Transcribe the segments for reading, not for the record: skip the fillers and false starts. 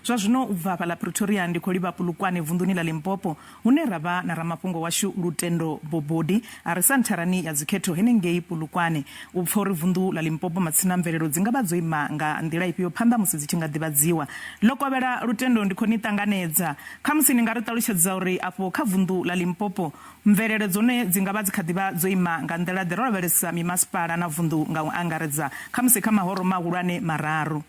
zwa zwino u bva fhaḽa Pretoria ndi khou livha Polokwane vunḓuni ḽa Limpopo hune ravha na ramafhungo washu Lutendo Bobodi a ri santharani ya dzikhetho henengei Polokwane u pfa uri vunḓu ḽa Limpopo matsina mvelelo dzi nga vha dzo ima nga nḓila ifhio phanḓa musi dzi tshi nga ḓivhadziwa ḽo kovhela Lutendo ndi khou ni ṱanganedza kha musi ni nga ri ṱalutshedza uri afho kha vunḓu ḽa Limpopo mvelelo dzone dzi nga vha dzi kha ḓivha dzo ima nga nḓila ḓe ro lavhelesa mimasipala na vunḓu nga u angaredza kha musi kha mahoro mahulwane mararu.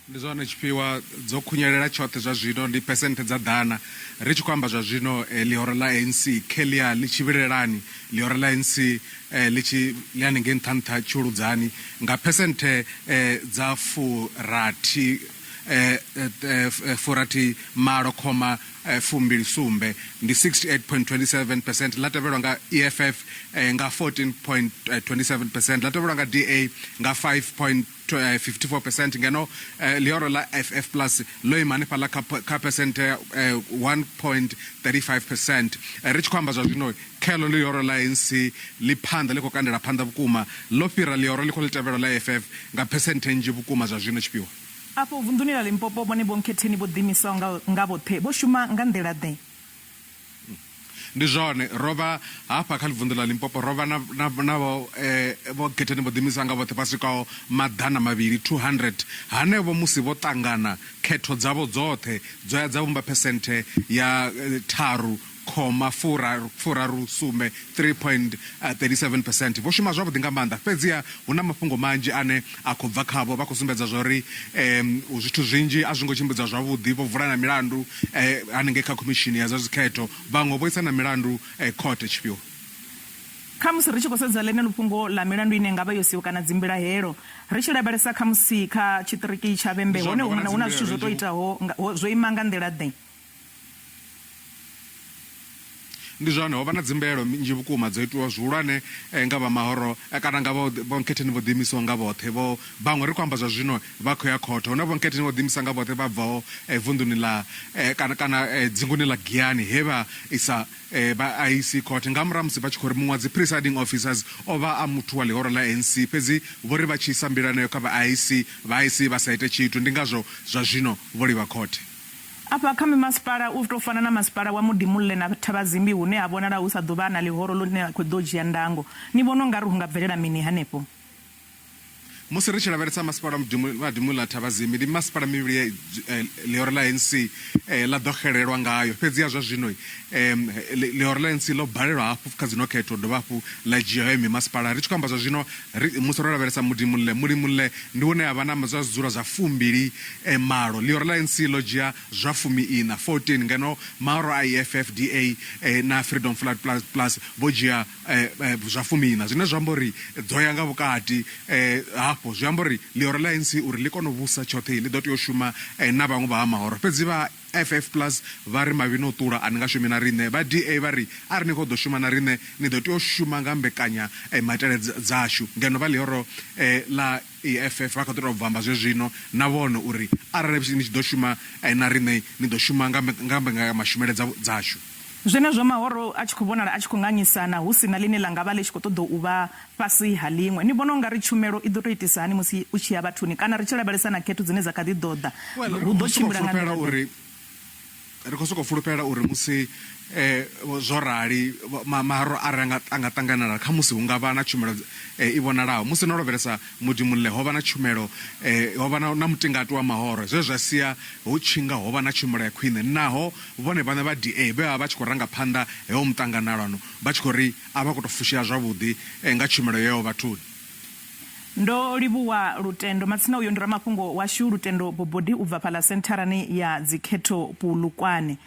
Ndi zwone tshifhiwa dzo khunyelela tshoṱhe zwa zwino ndi phesenthe dza ḓana ri tshi khou amba zwa zwino ḽihoro ḽa ANC Kelia ḽi tshi vhilelani ḽihoro ḽa ANC ḽi hanengei nṱha tshihuludzani nga phesenthe dza furathi malo khoma fumbili sumbe ndi 68.27%, ḽa tevhelwa nga EFF nga 14.27%, ḽa tevhelwa nga DA nga 5.54%, ngeno ḽihoro ḽa FF plus ḽo ima hanefhaḽa kha phesenthe 1.35%. ri tshi khou amba zwa zwino kheḽo ḽihoro ḽa ANC ḽi phanḓa ḽi khou kandela phanḓa vhukuma ḽo fhira ḽihoro ḽi khou ḽi tevhelwa ḽa FF nga phesenthe nnzhi vhukuma zwa zwino tshifhiwa. Afho vunḓuni ḽa Limpopo vhone vho nkhetheni vho ḓiimisaho nga vhoṱhe vho shuma nga nḓila ḓe? Ndi zwone rovha hafha kha vunḓu ḽa Limpopo rovha na vho khetheni vho ḓiimisaho nga vhoṱhe pasikaho maḓana mavhili 200 hanevho musi vho ṱangana khetho dzavho dzoṱhe dzo ya dza vhumba phesenthe ya tharu khoma furaru sumbe 3.37%. vho shuma zwavhuḓi nga maanḓa fhedziha hu na mafhungo manzhi ane a khou bva khavho vha khou sumbedza zwori zwithu zwinzhi a zwi ngo tshimbidza zwavhuḓi vho vula na milandu hanengei kha khomishini ya zwa dzikhetho vhaṅwe vho isa na milandu khothe tshifhiwa. Kha musi ri tshi khou sedza ḽeneḽo fhungo ḽa milandu ine nga vha yo siho kana dzimbilahelo ri tshi lavhelesa kha musi kha tshiṱiriki tsha Vhembe hone hu na zwithu zwo to itaho zwo ima nga nḓila ḓe? Ndi zwone ho vha na dzimbilaelo nnzhi vhukuma dzo itiwa zwihulwane nga vha mahoro kana nga vho nkhetheni vho ḓiimisaho nga vhoṱhe vhaṅwe ri khou amba zwa zwino vha khou ya khothe hune vho nkhetheni vho ḓiimisa nga vhoṱhe vha bvaho vunḓuni ḽa kana dzinguni ḽa Giyani he vha isa vha IEC khothe nga murahu musi vha tshi khou ri muṅwe wa dzi presiding officers o vha a muthu wa ḽihoro ḽa ANC fhedzi vho ri vha tshi isa mbilaneyo kha vha IEC vha sa ite tshithu ndi ngazwo zwa zwino vho livha khothe. Afha kha mimasipala u to fana na masipala wa Mudimulle na Thabazimbi hune ha vhonala hu sa ḓo vha na ḽihoro ḽine a khou ḓo dzhia ndango ni vhona ungari hu nga bvelela mini hanefho? Musi ri tshi lavhelesa masipala wa Dimulle na Thabazimbi ndi masipala mivhili ḽihoro ḽa ANC ḽa ḓo xelelwa ngayo fhedziha zwa zwino ḽihoro ḽa ANC ḽo balelwa hafhu kha dzino khetho dovha hafhu ḽa dzhia heyo mimasipala ri tshi khou amba zwa zwino musi ro lavhelesa Mudimulle ndi hune havha na zwa dzula zwa fumbili malo ḽihoro ḽa ANC ḽo dzhia zwa 14 ngeno mahoro a EFF DA na Freedom Flood Plus vho dzhia zwa 14 zwine zwa amba uri dzo ya nga vhukati hafho zwi amba uri ḽihoro ḽa ANC uri ḽi kone u vhusa tshoṱhe ḽi ḓo tea u shuma na vhaṅwe vha mahoro fhedzi vha FF plus vha ri mavhi no ṱula a ni nga shumi na riṋe vha DA vha ri a ri ni khou ḓo shuma na riṋe ni ḓo tea u shuma nga mbekanya maitele dzashu ngeno vha ḽihoro ḽa EFF vha khou ṱoḓa u bva amba zwezwino na vhone uri arali ni tshi ḓo shuma na riṋe ni ḓo shuma nga mbekanya mashumele dzashu. Zwenezwo mahoro a tshi khou vhonala a tshi khou nganyisana hu sina ḽine ḽa nga vha ḽi tshi khou ṱoḓa u vha fhasi ha ḽiṅwe ni vhona ungari tshumelo i ḓo tou itisa hani musi u tshi ya vhathuni kana ri tshi lavhelesa na khetho dzine dza kha ḓi ḓo ḓa hu ḓo tshimbila nga nḓila? Ri khou sokou fulufhela uri musi zwo rali mahoro a nga ṱanganela kha musi hu nga vha na tshumelo i vhonalaho musi no lavhelesa Mudimulle ho vha na tshumelo ho vha na mutingati wa mahoro zwe zwa sia hu tshi nga ho vha na tshumelo ya khwine naho vhone vhaṋe vha DA vhe vha tshi khou ranga phanḓa heyo muṱanganelano vha tshi khou ri a vha khou tou fushea zwavhuḓi nga tshumelo yeyo vhathuni. Ndo livhuwa Lutendo matsina uyo ndi ramafhungo washu Lutendo Bobodi u bva fhaḽa sentharani ya dzikhetho Polokwane.